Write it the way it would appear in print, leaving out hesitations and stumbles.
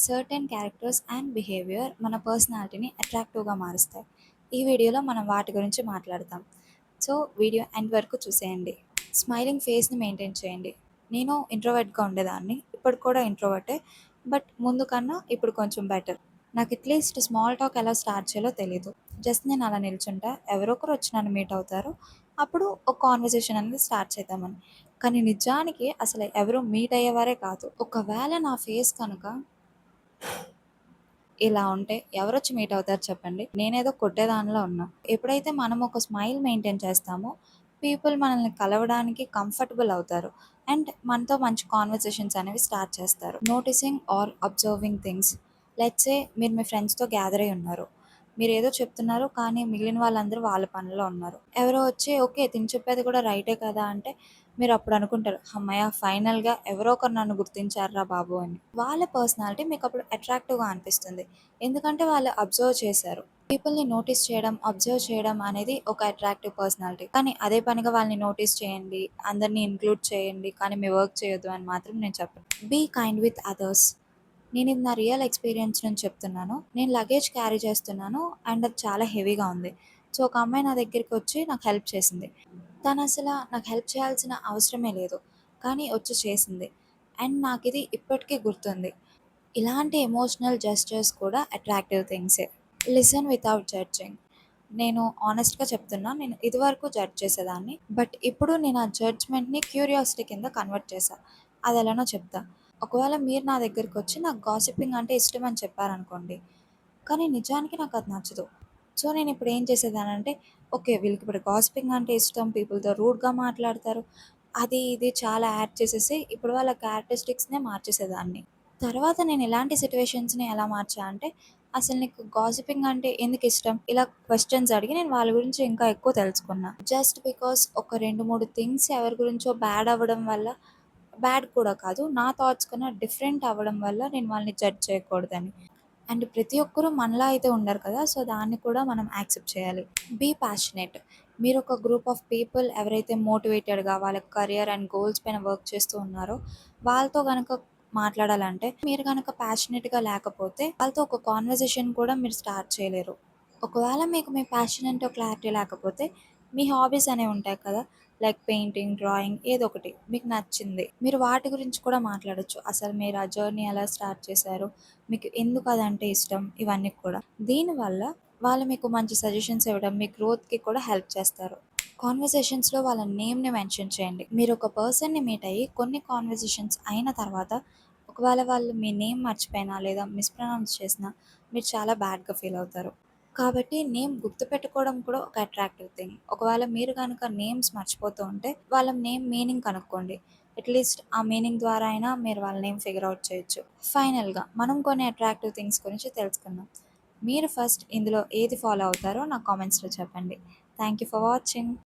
Certain characters and behaviour మన పర్సనాలిటీని అట్రాక్టివ్గా మారుస్తాయి. ఈ వీడియోలో మనం వాటి గురించి మాట్లాడతాం. సో వీడియో ఎండ్ వరకు చూసేయండి. స్మైలింగ్ ఫేస్ని మెయింటైన్ చేయండి. నేను ఇంట్రోవర్ట్గా ఉండేదాన్ని, ఇప్పుడు కూడా ఇంట్రోవర్టే, బట్ ముందు కన్నా ఇప్పుడు కొంచెం బెటర్. నాకు అట్లీస్ట్ స్మాల్ టాక్ ఎలా స్టార్ట్ చేయాలో తెలీదు. జస్ట్ నేను అలా నిల్చుంటా, ఎవరో ఒకరు వచ్చి నన్ను మీట్ అవుతారు, అప్పుడు ఒక కాన్వర్సేషన్ అనేది స్టార్ట్ చేద్దామని. కానీ నిజానికి అసలు ఎవరు మీట్ అయ్యేవారే కాదు. ఒకవేళ నా ఫేస్ కనుక ఇలా ఉంటే ఎవరొచ్చి మీట్ అవుతారు చెప్పండి? నేనేదో కొట్టేదానిలో ఉన్నా. ఎప్పుడైతే మనం ఒక స్మైల్ మెయింటైన్ చేస్తామో, పీపుల్ మనల్ని కలవడానికి కంఫర్టబుల్ అవుతారు. అండ్ మనతో మంచి కాన్వర్సేషన్స్ అనేవి స్టార్ట్ చేస్తారు. Noticing or observing things. Let's say మీరు మీ ఫ్రెండ్స్‌తో గ్యాదర్ అయ్యి ఉన్నారు. మీరేదో చెప్తున్నారు, కానీ మిగిలిన వాళ్ళందరూ వాళ్ళ పనిలో ఉన్నారు. ఎవరో వచ్చి ఓకే, తిను చెప్పేది కూడా రైటే కదా అంటే మీరు అప్పుడు అనుకుంటారు, హమ్మయ్య ఫైనల్‌గా ఎవరో ఒకరు నన్ను గుర్తించారురా బాబు అని. వాళ్ళ పర్సనాలిటీ మీకు అప్పుడు అట్రాక్టివ్‌గా అనిపిస్తుంది. ఎందుకంటే వాళ్ళు అబ్జర్వ్ చేశారు. పీపుల్‌ని నోటీస్ చేయడం, అబ్జర్వ్ చేయడం అనేది ఒక అట్రాక్టివ్ పర్సనాలిటీ. కానీ అదే పనిగా వాళ్ళని నోటీస్ చేయండి, అందరిని ఇంక్లూడ్ చేయండి, కానీ మీ వర్క్ చేయొద్దు అని మాత్రం నేను చెప్పను. Be kind with others. నేను ఇది నా రియల్ ఎక్స్పీరియన్స్ నుంచి చెప్తున్నాను. నేను లగేజ్ క్యారీ చేస్తున్నాను అండ్ అది చాలా హెవీగా ఉంది. సో ఒక అమ్మాయి నా దగ్గరికి వచ్చి నాకు హెల్ప్ చేసింది. తను అసలు నాకు హెల్ప్ చేయాల్సిన అవసరమే లేదు, కానీ వచ్చి చేసింది. అండ్ నాకు ఇది ఇప్పటికీ గుర్తుంది. ఇలాంటి ఎమోషనల్ జెస్చర్స్ కూడా అట్రాక్టివ్ థింగ్సే. Listen without judging. నేను ఆనెస్ట్‌గా చెప్తున్నా, నేను ఇదివరకు జడ్జ్ చేసేదాన్ని. బట్ ఇప్పుడు నేను ఆ జడ్జ్‌మెంట్‌ని క్యూరియాసిటీ కింద కన్వర్ట్ చేశా. అది ఎలానో చెప్తా. ఒకవేళ మీరు నా దగ్గరకొచ్చి నాకు గాసిపింగ్ అంటే ఇష్టమని చెప్పారనుకోండి, కానీ నిజానికి నాకది నచ్చదు. సో నేనిప్పుడు ఏం చేసేదానంటే, ఓకే, వీళ్ళకిప్పుడు గాసిపింగ్ అంటే ఇష్టం, పీపుల్‌తో రూడ్‌గా మాట్లాడతారు, అది ఇది చాలా యాడ్ చేసేసి ఇప్పుడు వాళ్ళ క్యారెక్టరిస్టిక్స్‌నే మార్చేసేదాన్ని. తర్వాత నేను ఇలాంటి సిట్యుయేషన్స్‌ని ఎలా మార్చా అంటే, అసలు నీకు గాసిపింగ్ అంటే ఎందుకిష్టం? ఇలా క్వెషన్స్ అడిగి నేను వాళ్ళ గురించి ఇంకా ఎక్కువ తెలుసుకున్నా. జస్ట్ బికాస్ ఒక 2, 3 థింగ్స్ ఎవరి గురించో బ్యాడ్ అవ్వడం వల్ల, బ్యాడ్ కూడా కాదు, నా థాట్స్ కన్నా డిఫరెంట్ అవ్వడం వల్ల నేను వాళ్ళని జడ్జ్ చేయకూడదని. అండ్ ప్రతి ఒక్కరు మనలా అయితే ఉండరు కదా! సో దాన్ని కూడా మనం యాక్సెప్ట్ చేయాలి. Be passionate. మీరు ఒక గ్రూప్ ఆఫ్ పీపుల్ ఎవరైతే మోటివేటెడ్‌గా వాళ్ళ కెరియర్ అండ్ గోల్స్ పైన వర్క్ చేస్తూ ఉన్నారో, వాళ్ళతో గనక మాట్లాడాలంటే మీరు గనక ప్యాషనేట్‌గా లేకపోతే వాళ్ళతో ఒక కాన్వర్సేషన్ కూడా మీరు స్టార్ట్ చేయలేరు. ఒకవేళ మీకు మీ ప్యాషన్ ఏంటో క్లారిటీ లేకపోతే మీ హాబీస్ అనేవి ఉంటాయి కదా! లైక్ పెయింటింగ్, డ్రాయింగ్, ఏదో ఒకటి మీకు నచ్చింది. మీరు వాటి గురించి కూడా మాట్లాడొచ్చు. అసలు మీరు ఆ జర్నీ ఎలా స్టార్ట్ చేశారు? మీకు ఎందుకు అదంటే ఇష్టం? ఇవన్నీ కూడా. దీనివల్ల వాళ్ళు మీకు మంచి సజెషన్స్ ఇవ్వడం, మీ గ్రోత్‌కి కూడా హెల్ప్ చేస్తారు. కాన్వర్సేషన్స్‌లో వాళ్ళ నేమ్‌ని మెన్షన్ చేయండి. మీరు ఒక పర్సన్‌ని మీట్ అయ్యి కొన్ని కాన్వర్సేషన్స్ అయిన తర్వాత ఒకవేళ వాళ్ళు మీ నేమ్ మర్చిపోయినా లేదా మిస్‌ప్రొనౌన్స్ చేసినా మీరు చాలా బ్యాడ్‌గా ఫీల్ అవుతారు. కాబట్టి నేమ్ గుర్తుపెట్టుకోవడం కూడా ఒక అట్రాక్టివ్ థింగ్. ఒకవేళ మీరు గనక నేమ్స్ మర్చిపోతూ ఉంటే వాళ్ళ నేమ్ మీనింగ్ కనుక్కోండి. అట్‌లీస్ట్ ఆ మీనింగ్ ద్వారా అయినా మీరు వాళ్ళ నేమ్ ఫిగర్ ఔట్ చేయొచ్చు. ఫైనల్‌గా మనం కొన్ని అట్రాక్టివ్ థింగ్స్ గురించి తెలుసుకుందాం. మీరు ఫస్ట్ ఇందులో ఏది ఫాలో అవుతారో నాకు కామెంట్స్‌లో చెప్పండి. Thank you for watching.